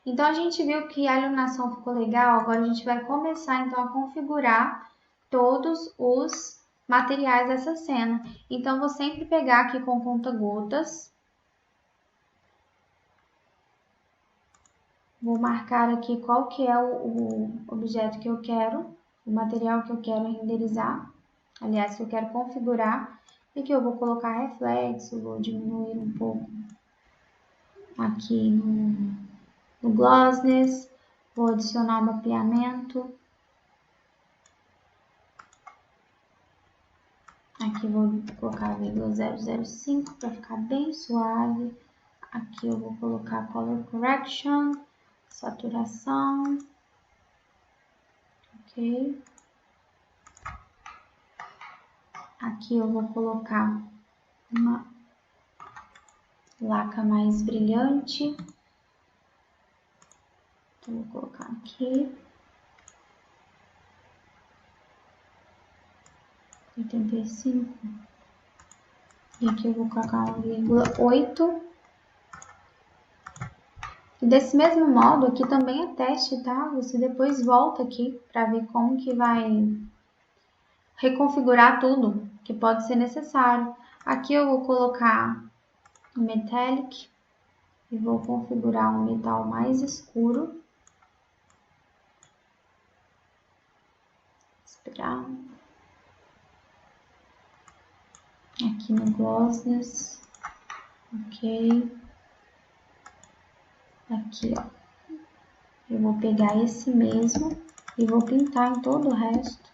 Então, a gente viu que a iluminação ficou legal, agora a gente vai começar, então, a configurar todos os materiais dessa cena. Então, vou sempre pegar aqui com conta-gotas. Vou marcar aqui qual que é o objeto que eu quero, o material que eu quero renderizar, aliás, que eu quero configurar. E aqui eu vou colocar reflexo, vou diminuir um pouco aqui no glossness, vou adicionar o mapeamento. Aqui vou colocar 0,005 para ficar bem suave. Aqui eu vou colocar Color Correction, saturação. Ok. Aqui eu vou colocar uma laca mais brilhante. Então, vou colocar aqui. 85. E aqui eu vou colocar 1,8. E desse mesmo modo, aqui também é teste, tá? Você depois volta aqui para ver como que vai reconfigurar tudo que pode ser necessário. Aqui eu vou colocar o Metallic e vou configurar um metal mais escuro. Esperar. Aqui no Glossness. Ok. Aqui, ó. Eu vou pegar esse mesmo e vou pintar em todo o resto.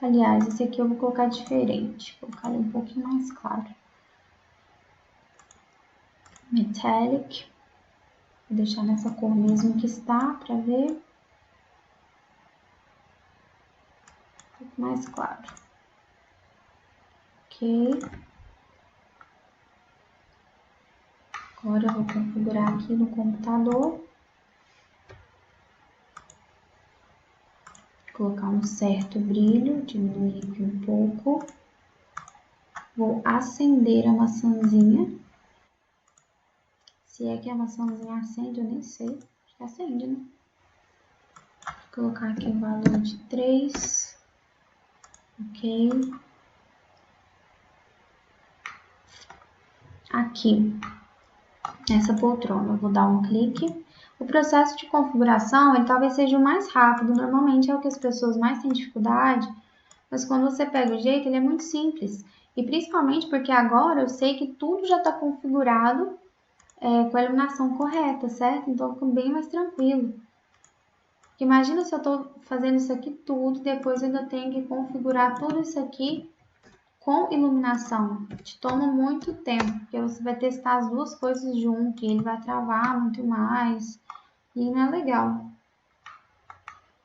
Aliás, esse aqui eu vou colocar diferente. Vou colocar ele um pouquinho mais claro. Metallic. Vou deixar nessa cor mesmo que está, para ver. Um pouco mais claro. Ok. Agora eu vou configurar aqui no computador. Colocar um certo brilho, diminuir aqui um pouco. Vou acender a maçãzinha. Se é que a maçãzinha acende, eu nem sei. Acho que acende, né? Vou colocar aqui o valor de 3. Ok. Aqui, nessa poltrona, eu vou dar um clique. O processo de configuração, ele talvez seja o mais rápido. Normalmente é o que as pessoas mais têm dificuldade. Mas quando você pega o jeito, ele é muito simples. E principalmente porque agora eu sei que tudo já está configurado com a iluminação correta, certo? Então fica bem mais tranquilo. Porque imagina se eu estou fazendo isso aqui tudo, depois eu ainda tenho que configurar tudo isso aqui com iluminação. Te toma muito tempo, porque você vai testar as duas coisas junto e ele vai travar muito mais. E não é legal.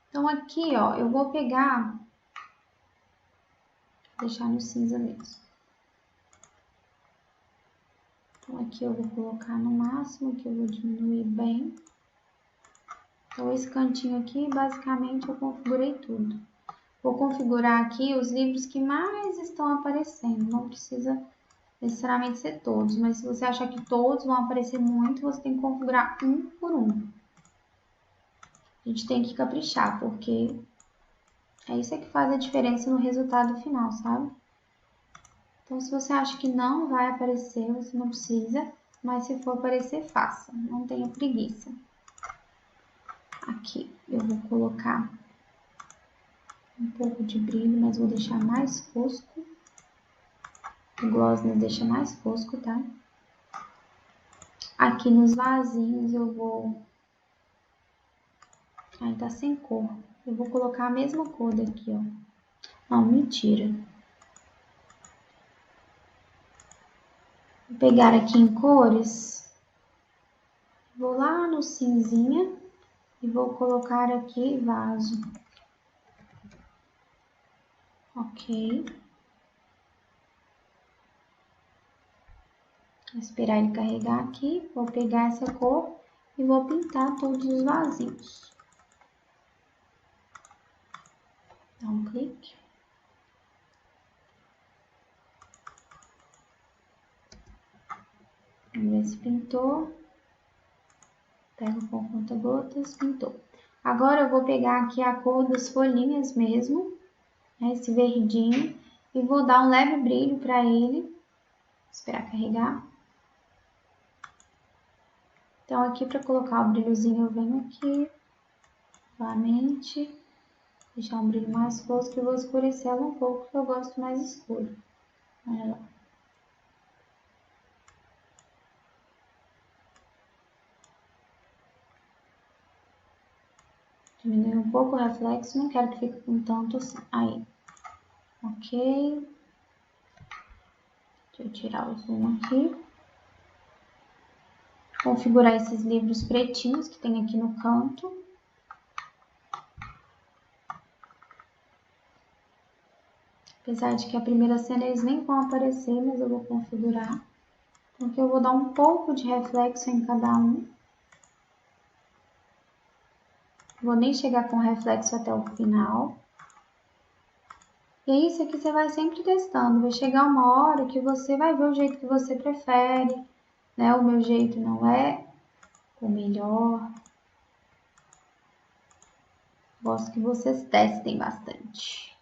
Então aqui, ó, eu vou pegar, deixar no cinza mesmo. Então aqui eu vou colocar no máximo, que eu vou diminuir bem. Então esse cantinho aqui, basicamente eu configurei tudo. Vou configurar aqui os livros que mais estão aparecendo. Não precisa necessariamente ser todos, mas se você achar que todos vão aparecer muito, você tem que configurar um por um. A gente tem que caprichar, porque é isso que faz a diferença no resultado final, sabe? Então, se você acha que não vai aparecer, você não precisa, mas se for aparecer, faça. Não tenha preguiça. Aqui eu vou colocar um pouco de brilho, mas vou deixar mais fosco. O glossness deixa mais fosco, tá? Aqui nos vasinhos eu vou... Aí tá sem cor. Eu vou colocar a mesma cor daqui, ó. Não, mentira. Vou pegar aqui em cores. Vou lá no cinzinha e vou colocar aqui vaso. Ok. Vou esperar ele carregar aqui. Vou pegar essa cor e vou pintar todos os vasinhos. Dá um clique. Vamos ver se pintou. Pego com conta-gotas, pintou. Agora eu vou pegar aqui a cor das folhinhas mesmo, né, esse verdinho, e vou dar um leve brilho para ele. Esperar carregar. Então, aqui para colocar o brilhozinho, eu venho aqui, novamente, deixar um brilho mais fosco e vou escurecer ela um pouco, porque eu gosto mais escuro. Olha lá. Diminuir um pouco o reflexo, não quero que fique com tanto assim. Aí. Ok. Deixa eu tirar o zoom aqui. Configurar esses livros pretinhos que tem aqui no canto. Apesar de que a primeira cena eles nem vão aparecer, mas eu vou configurar. Porque eu vou dar um pouco de reflexo em cada um. Vou nem chegar com reflexo até o final. E é isso aqui você vai sempre testando. Vai chegar uma hora que você vai ver o jeito que você prefere, né? O meu jeito não é o melhor. Gosto que vocês testem bastante.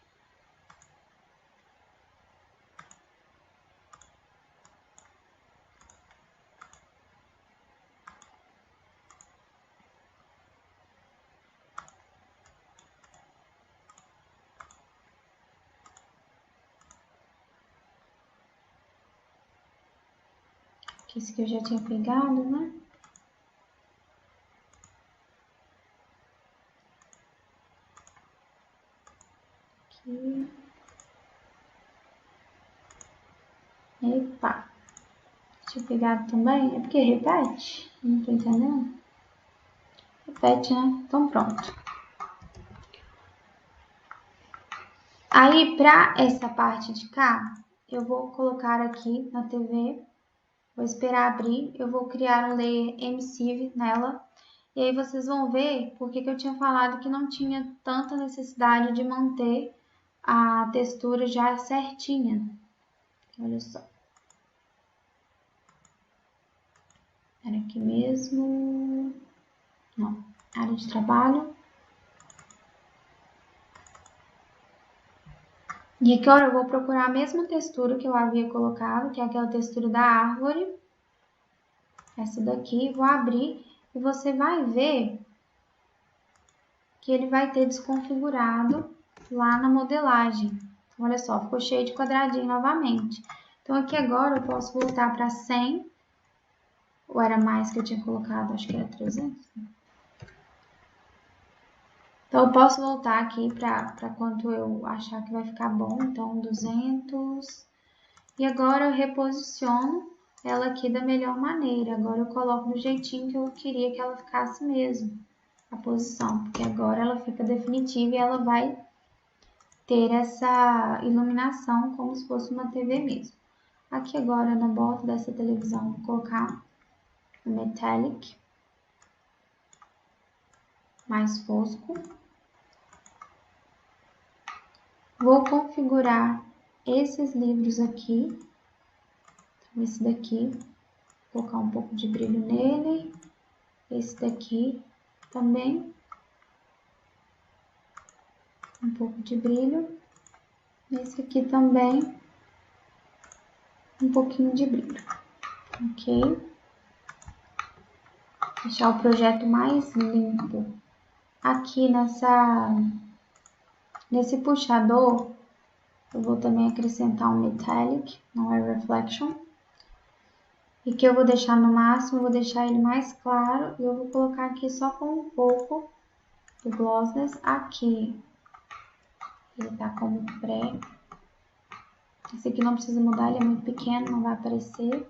Esse que eu já tinha pegado, né? Aqui. Epa! Tinha pegado também? É porque repete? Não tô entendendo. Repete, né? Então pronto. Aí, pra essa parte de cá, eu vou colocar aqui na TV. Vou esperar abrir. Eu vou criar um layer emissive nela. E aí vocês vão ver porque que eu tinha falado que não tinha tanta necessidade de manter a textura já certinha. Olha só. Era aqui mesmo. Não, área de trabalho. E aqui, agora eu vou procurar a mesma textura que eu havia colocado, que é aquela textura da árvore. Essa daqui, vou abrir e você vai ver que ele vai ter desconfigurado lá na modelagem. Então, olha só, ficou cheio de quadradinho novamente. Então, aqui agora eu posso voltar para 100. Ou era mais que eu tinha colocado? Acho que era 300. Então, eu posso voltar aqui para quanto eu achar que vai ficar bom. Então, 200. E agora eu reposiciono ela aqui da melhor maneira. Agora eu coloco do jeitinho que eu queria que ela ficasse mesmo. A posição. Porque agora ela fica definitiva e ela vai ter essa iluminação como se fosse uma TV mesmo. Aqui agora na borda dessa televisão vou colocar o metallic mais fosco. Vou configurar esses livros aqui. Então, esse daqui, vou colocar um pouco de brilho nele. Esse daqui também. Um pouco de brilho. Esse aqui também. Um pouquinho de brilho. Ok? Deixar o projeto mais limpo. Aqui nesse puxador, eu vou também acrescentar um metallic, não é reflection. E que eu vou deixar no máximo, eu vou deixar ele mais claro. E eu vou colocar aqui só com um pouco do glossness aqui. Ele tá como pré. Esse aqui não precisa mudar, ele é muito pequeno, não vai aparecer.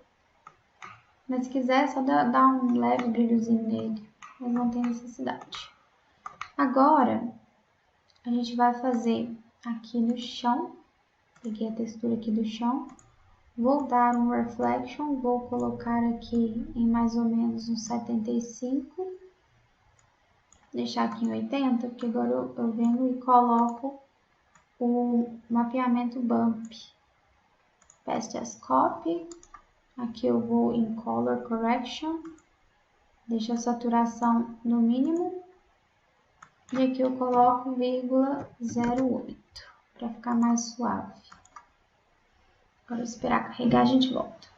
Mas se quiser, é só dar um leve brilhozinho nele. Mas não tem necessidade. Agora, a gente vai fazer aqui no chão. Peguei a textura aqui do chão. Vou dar um reflection, vou colocar aqui em mais ou menos uns 75. Deixar aqui em 80, porque agora eu venho e coloco o mapeamento bump. Paste as copy. Aqui eu vou em color correction. deixo a saturação no mínimo. E aqui eu coloco 0,08 para ficar mais suave. Agora esperar carregar, a gente volta.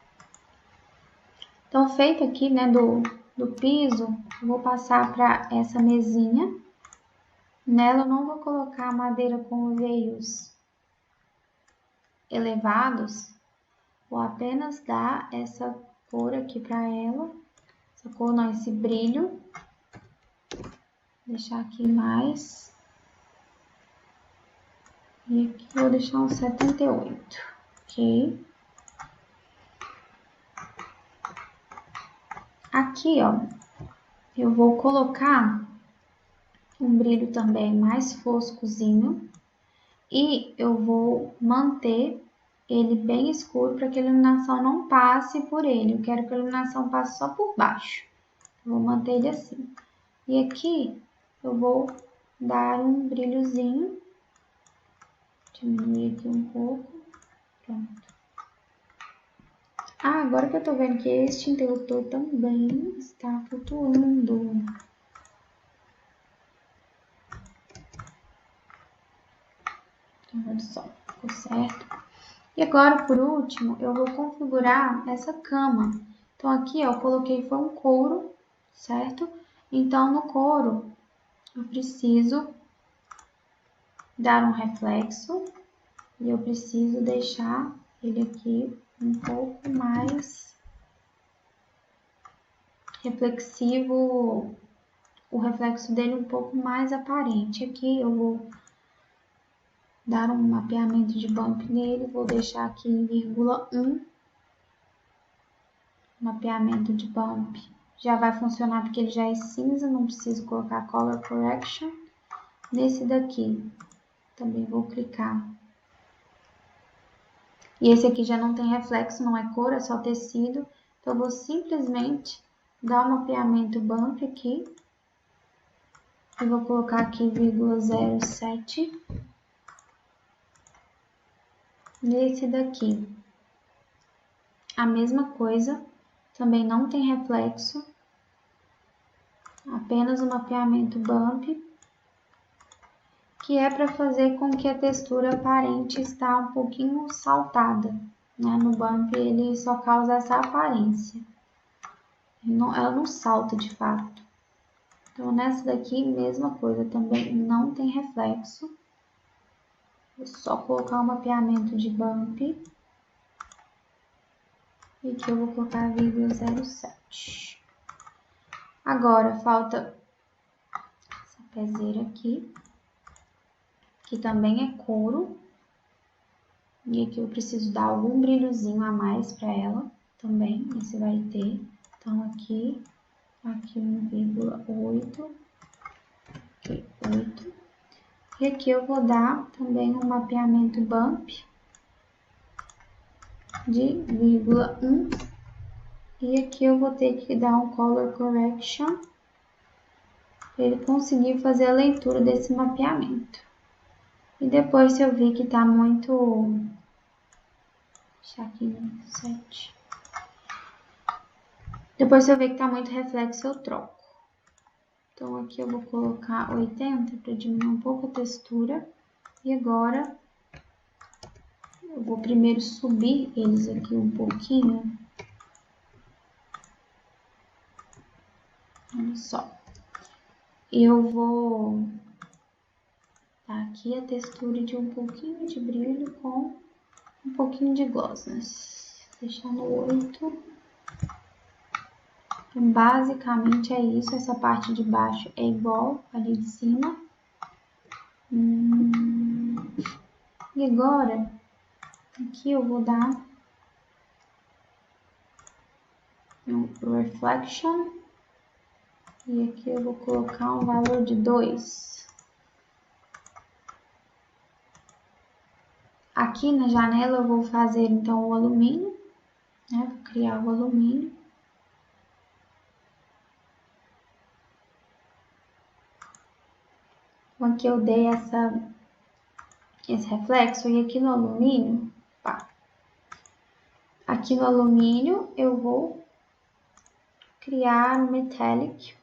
Então, feito aqui, né, do piso, eu vou passar para essa mesinha. Nela eu não vou colocar madeira com veios elevados, vou apenas dar essa cor aqui para ela. Essa cor não, esse brilho. Vou deixar aqui mais. E aqui eu vou deixar um 78, ok? Aqui, ó, eu vou colocar um brilho também mais foscozinho e eu vou manter ele bem escuro para que a iluminação não passe por ele. Eu quero que a iluminação passe só por baixo. Eu vou manter ele assim. E aqui eu vou dar um brilhozinho. Diminuir aqui um pouco. Pronto. Ah, agora que eu tô vendo que este interruptor também está flutuando. Então, olha só, ficou certo. E agora, por último, eu vou configurar essa cama. Então, aqui, ó, eu coloquei foi um couro, certo? Então, no couro, eu preciso dar um reflexo e eu preciso deixar ele aqui um pouco mais reflexivo, o reflexo dele um pouco mais aparente. Aqui eu vou dar um mapeamento de bump nele, vou deixar aqui em 0,1. Mapeamento de bump já vai funcionar porque ele já é cinza, não preciso colocar color correction. Nesse daqui também vou clicar. E esse aqui já não tem reflexo, não é cor, é só tecido. Então eu vou simplesmente dar um mapeamento bump aqui. E vou colocar aqui 0,07. Nesse daqui, a mesma coisa, também não tem reflexo, apenas o mapeamento bump, que é para fazer com que a textura aparente está um pouquinho saltada, né? No bump ele só causa essa aparência, ela não salta de fato. Então nessa daqui, mesma coisa, também não tem reflexo. Vou só colocar o mapeamento de bump. E aqui eu vou colocar 0,07. Agora falta essa peseira aqui, que também é couro. E aqui eu preciso dar algum brilhozinho a mais para ela também, esse vai ter. Então aqui 1,8, aqui 8. E aqui eu vou dar também um mapeamento bump de 0,1. E aqui eu vou ter que dar um color correction para ele conseguir fazer a leitura desse mapeamento. E depois, se eu vir que tá muito... deixar aqui no 7. Depois, se eu ver que tá muito reflexo, eu troco. Então, aqui eu vou colocar 80 para diminuir um pouco a textura. E agora, eu vou primeiro subir eles aqui um pouquinho. Olha só. Eu vou dar aqui a textura de um pouquinho de brilho com um pouquinho de glossness. Deixar no 8. Então, basicamente é isso. Essa parte de baixo é igual ali de cima. E agora, aqui eu vou dar um reflection. E aqui eu vou colocar um valor de 2. Aqui na janela eu vou fazer então o alumínio, né? Vou criar o alumínio. Então aqui eu dei esse reflexo e aqui no alumínio, pá. Aqui no alumínio eu vou criar um metallic.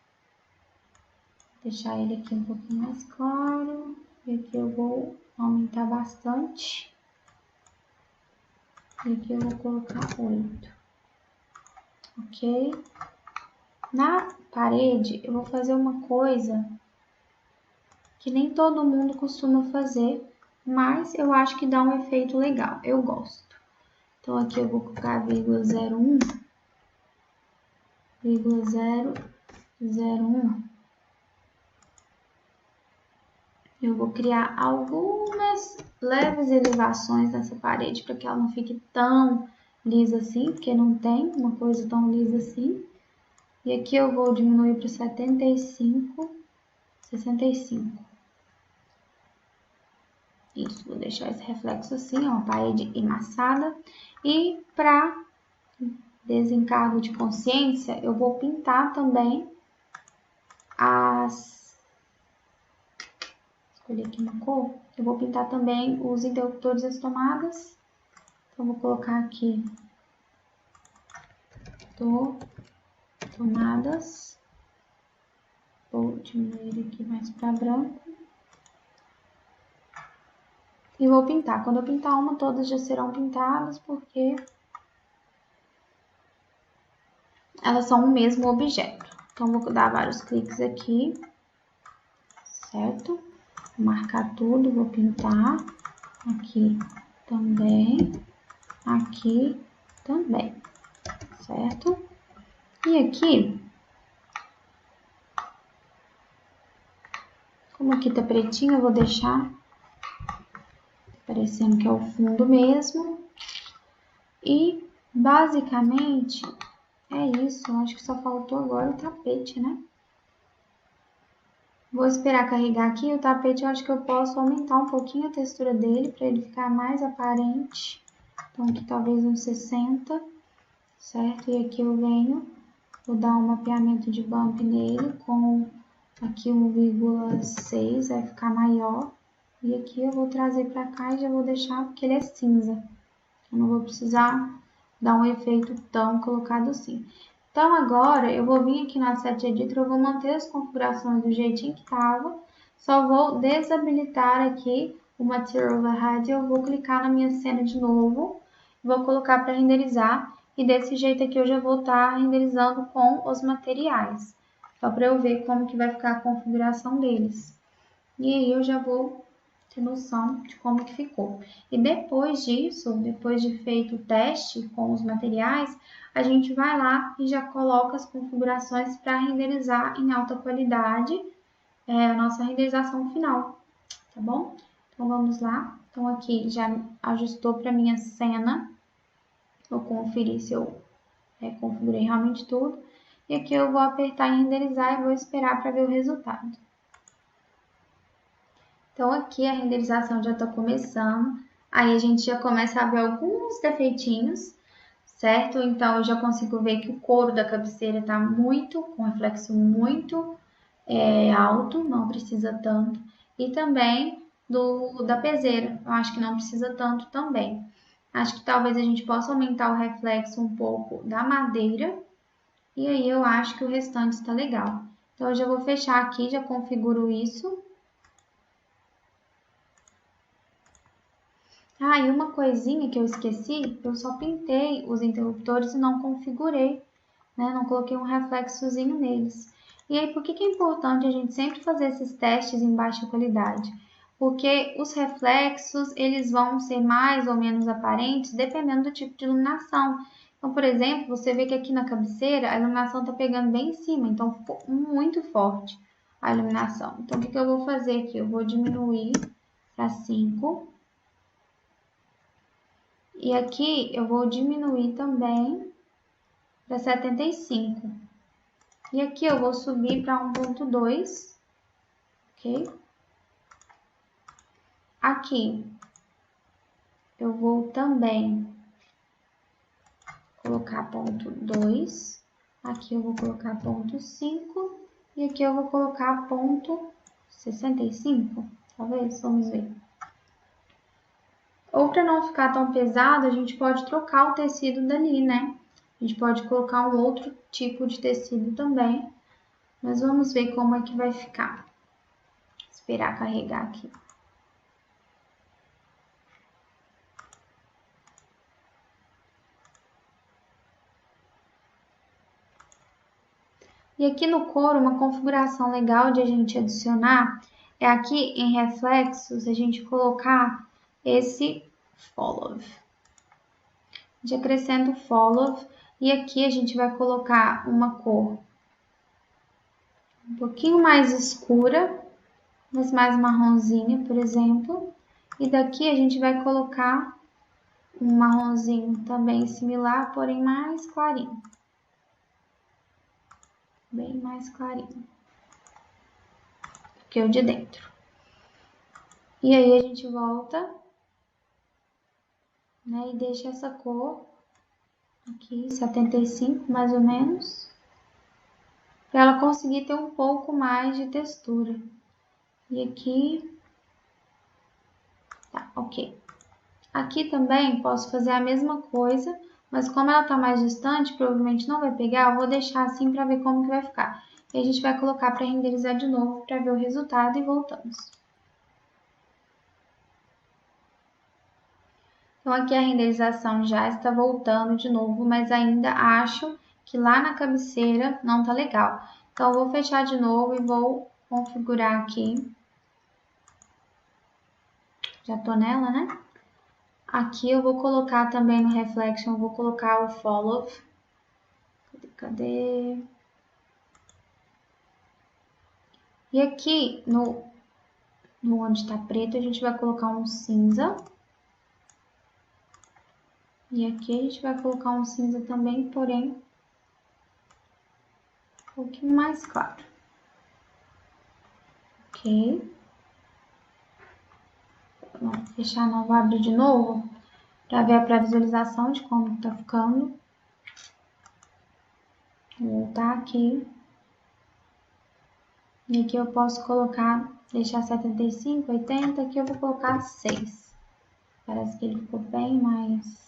Deixar ele aqui um pouquinho mais claro. E aqui eu vou aumentar bastante. E aqui eu vou colocar 8. Ok? Na parede, eu vou fazer uma coisa que nem todo mundo costuma fazer, mas eu acho que dá um efeito legal. Eu gosto. Então, aqui eu vou colocar 0,01. 0,001. Eu vou criar algumas leves elevações nessa parede para que ela não fique tão lisa assim, porque não tem uma coisa tão lisa assim. E aqui eu vou diminuir para 65. Isso, vou deixar esse reflexo assim, ó, uma parede emassada. E para desencargo de consciência, eu vou pintar também escolhi aqui uma cor. Eu vou pintar também os interruptores e as tomadas. Então, vou colocar aqui tomadas. Vou diminuir aqui mais para branco. E vou pintar. Quando eu pintar uma, todas já serão pintadas, porque elas são o mesmo objeto. Então, vou dar vários cliques aqui, certo? Vou marcar tudo, vou pintar aqui também, aqui também, certo? E aqui, como aqui tá pretinho, eu vou deixar parecendo que é o fundo mesmo. E, basicamente, é isso. Eu acho que só faltou agora o tapete, né? Vou esperar carregar aqui. O tapete eu acho que eu posso aumentar um pouquinho a textura dele para ele ficar mais aparente. Então, aqui talvez uns 60, certo? E aqui eu venho, vou dar um mapeamento de bump nele com aqui 1,6, vai ficar maior. E aqui eu vou trazer para cá e já vou deixar porque ele é cinza. Eu não vou precisar dar um efeito tão colocado assim. Então, agora, eu vou vir aqui na Asset Editor, eu vou manter as configurações do jeitinho que estava, só vou desabilitar aqui o Material Override, eu vou clicar na minha cena de novo, vou colocar para renderizar, e desse jeito aqui eu já vou estar renderizando com os materiais, só para eu ver como que vai ficar a configuração deles. E aí eu já vou ter noção de como que ficou. E depois disso, depois de feito o teste com os materiais, a gente vai lá e já coloca as configurações para renderizar em alta qualidade a nossa renderização final, tá bom? Então vamos lá. Então aqui já ajustou para minha cena. Vou conferir se eu configurei realmente tudo. E aqui eu vou apertar em renderizar e vou esperar para ver o resultado. Então, aqui a renderização já está começando. Aí a gente já começa a ver alguns defeitinhos, certo? Então, eu já consigo ver que o couro da cabeceira está com reflexo muito alto, não precisa tanto. E também da peseira, eu acho que não precisa tanto também. Acho que talvez a gente possa aumentar o reflexo um pouco da madeira. E aí eu acho que o restante está legal. Então, eu já vou fechar aqui, já configuro isso. Ah, e uma coisinha que eu esqueci, eu só pintei os interruptores e não configurei, né? Não coloquei um reflexozinho neles. E aí, por que é importante a gente sempre fazer esses testes em baixa qualidade? Porque os reflexos, eles vão ser mais ou menos aparentes dependendo do tipo de iluminação. Então, por exemplo, você vê que aqui na cabeceira a iluminação está pegando bem em cima, então ficou muito forte a iluminação. Então, o que eu vou fazer aqui? Eu vou diminuir para 5. E aqui eu vou diminuir também para 75. E aqui eu vou subir para 1.2, ok? Aqui eu vou também colocar ponto 2. Aqui eu vou colocar ponto 5. E aqui eu vou colocar ponto 65, talvez, vamos ver. Ou para não ficar tão pesado, a gente pode trocar o tecido dali, né? A gente pode colocar um outro tipo de tecido também, mas vamos ver como é que vai ficar. Esperar carregar aqui. E aqui no couro, uma configuração legal de a gente adicionar é aqui em reflexos, a gente colocar esse follow. A gente acrescenta o follow e aqui a gente vai colocar uma cor um pouquinho mais escura, mas mais marronzinha, por exemplo. E daqui a gente vai colocar um marronzinho também similar, porém mais clarinho. Bem mais clarinho que o de dentro. E aí a gente volta, né, e deixa essa cor aqui, 75 mais ou menos, para ela conseguir ter um pouco mais de textura. E aqui, tá, ok. Aqui também posso fazer a mesma coisa, mas como ela tá mais distante, provavelmente não vai pegar, eu vou deixar assim para ver como que vai ficar. E a gente vai colocar para renderizar de novo para ver o resultado e voltamos. Então aqui a renderização já está voltando de novo, mas ainda acho que lá na cabeceira não tá legal. Então eu vou fechar de novo e vou configurar aqui. Já tô nela, né? Aqui eu vou colocar também no Reflection, eu vou colocar o Follow. Cadê? E aqui no onde tá preto, a gente vai colocar um cinza. E aqui a gente vai colocar um cinza também, porém um pouquinho mais claro. Ok. Vamos fechar, não vou abrir de novo para ver a pré-visualização de como tá ficando. Vou voltar aqui. E aqui eu posso colocar, deixar 75, 80, aqui eu vou colocar 6. Parece que ele ficou bem mais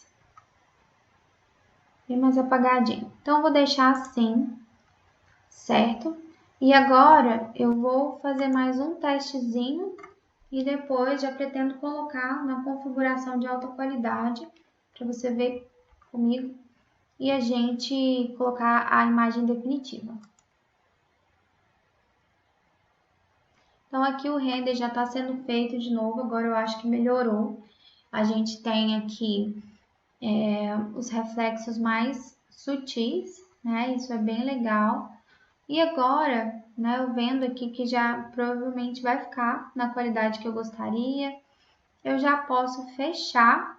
apagadinho. Então eu vou deixar assim, certo? E agora eu vou fazer mais um testezinho e depois já pretendo colocar na configuração de alta qualidade para você ver comigo e a gente colocar a imagem definitiva. Então aqui o render já está sendo feito de novo, agora eu acho que melhorou. A gente tem aqui os reflexos mais sutis, né? Isso é bem legal. E agora, né, eu vendo aqui que já provavelmente vai ficar na qualidade que eu gostaria, eu já posso fechar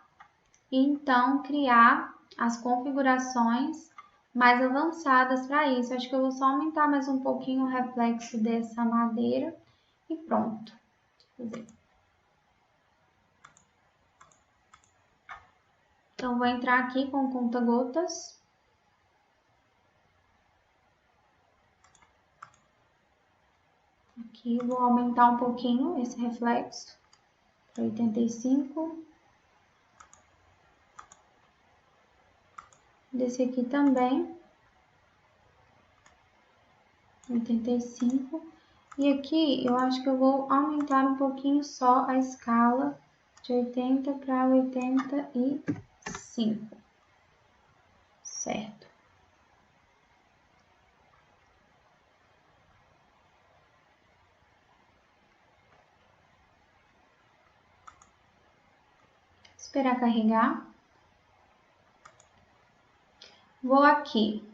e então criar as configurações mais avançadas para isso. Acho que eu vou só aumentar mais um pouquinho o reflexo dessa madeira e pronto. Então, vou entrar aqui com conta-gotas. Aqui, vou aumentar um pouquinho esse reflexo para 85. Desse aqui também. 85. E aqui, eu acho que eu vou aumentar um pouquinho só a escala de 80 para 85. Certo. Esperar carregar. Vou aqui.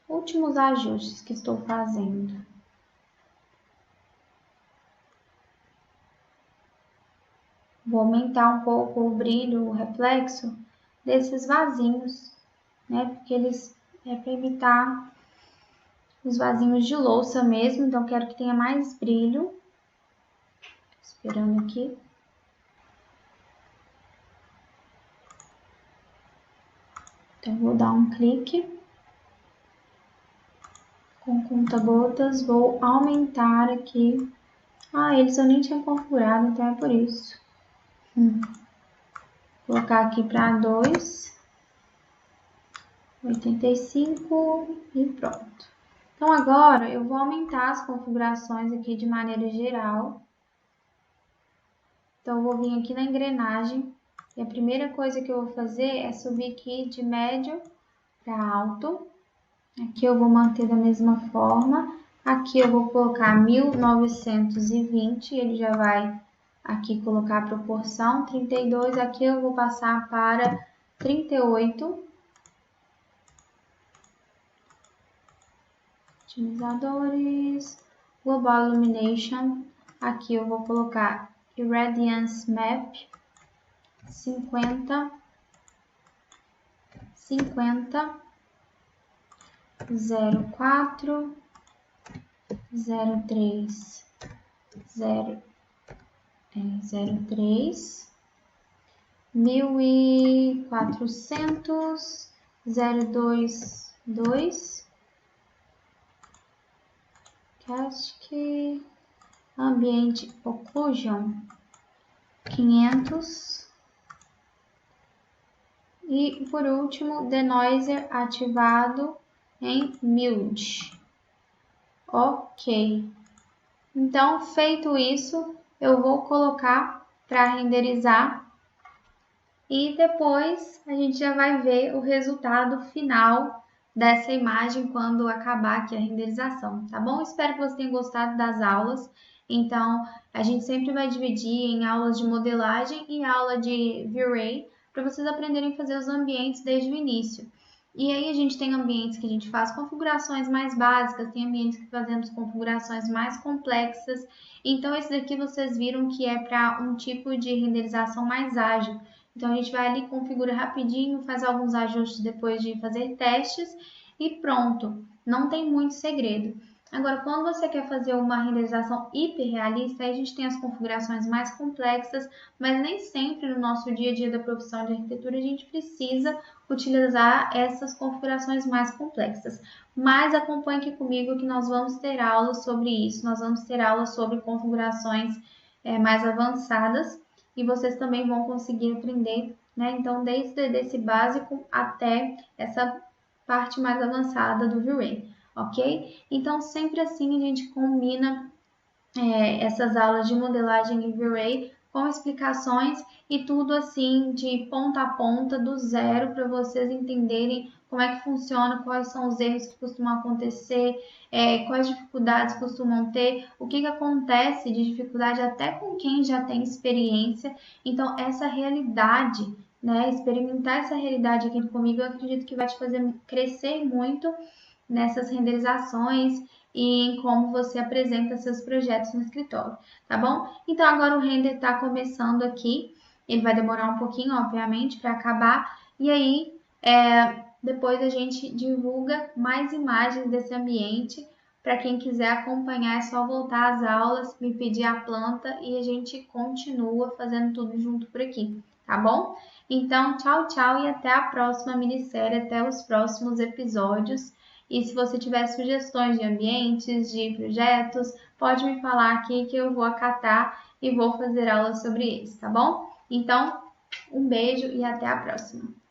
Últimos ajustes que estou fazendo. Vou aumentar um pouco o brilho, o reflexo desses vasinhos, né? Porque eles é para imitar os vasinhos de louça mesmo, então quero que tenha mais brilho. Esperando aqui. Então, vou dar um clique. Com conta-gotas, vou aumentar aqui. Ah, eles eu nem tinha configurado, então é por isso. Vou colocar aqui para 2. 85 e pronto. Então, agora eu vou aumentar as configurações aqui de maneira geral. Então, eu vou vir aqui na engrenagem e a primeira coisa que eu vou fazer é subir aqui de médio para alto. Aqui eu vou manter da mesma forma. Aqui eu vou colocar 1920, ele já vai aqui colocar a proporção 32. Aqui eu vou passar para 38. Otimizadores, Global Illumination. Aqui eu vou colocar Irradiance Map 50, 04, 03, 03, 1400, 022, Casque, Ambiente Occlusion 500 e por último Denoiser ativado em Mute. Ok. Então, feito isso, eu vou colocar para renderizar e depois a gente já vai ver o resultado final dessa imagem quando acabar aqui a renderização, tá bom? Espero que você tenha gostado das aulas. Então, a gente sempre vai dividir em aulas de modelagem e aula de V-Ray para vocês aprenderem a fazer os ambientes desde o início. E aí a gente tem ambientes que a gente faz configurações mais básicas, tem ambientes que fazemos configurações mais complexas. Então, esse daqui vocês viram que é para um tipo de renderização mais ágil. Então, a gente vai ali, configura rapidinho, faz alguns ajustes depois de fazer testes e pronto. Não tem muito segredo. Agora, quando você quer fazer uma renderização hiperrealista, aí a gente tem as configurações mais complexas, mas nem sempre no nosso dia a dia da profissão de arquitetura a gente precisa utilizar essas configurações mais complexas. Mas acompanhe aqui comigo que nós vamos ter aulas sobre isso, nós vamos ter aulas sobre configurações mais avançadas e vocês também vão conseguir aprender, né? Então, desde esse básico até essa parte mais avançada do V-Ray, ok? Então, sempre assim a gente combina essas aulas de modelagem em V-Ray com explicações e tudo assim de ponta a ponta, do zero, para vocês entenderem como é que funciona, quais são os erros que costumam acontecer, quais dificuldades costumam ter, o que acontece de dificuldade até com quem já tem experiência. Então, essa realidade, né, experimentar essa realidade aqui comigo, eu acredito que vai te fazer crescer muito nessas renderizações e em como você apresenta seus projetos no escritório, tá bom? Então, agora o render está começando aqui, ele vai demorar um pouquinho, obviamente, para acabar, e aí depois a gente divulga mais imagens desse ambiente. Para quem quiser acompanhar, é só voltar às aulas, me pedir a planta e a gente continua fazendo tudo junto por aqui, tá bom? Então, tchau, tchau e até a próxima minissérie, até os próximos episódios. E se você tiver sugestões de ambientes, de projetos, pode me falar aqui que eu vou acatar e vou fazer aulas sobre eles, tá bom? Então, um beijo e até a próxima!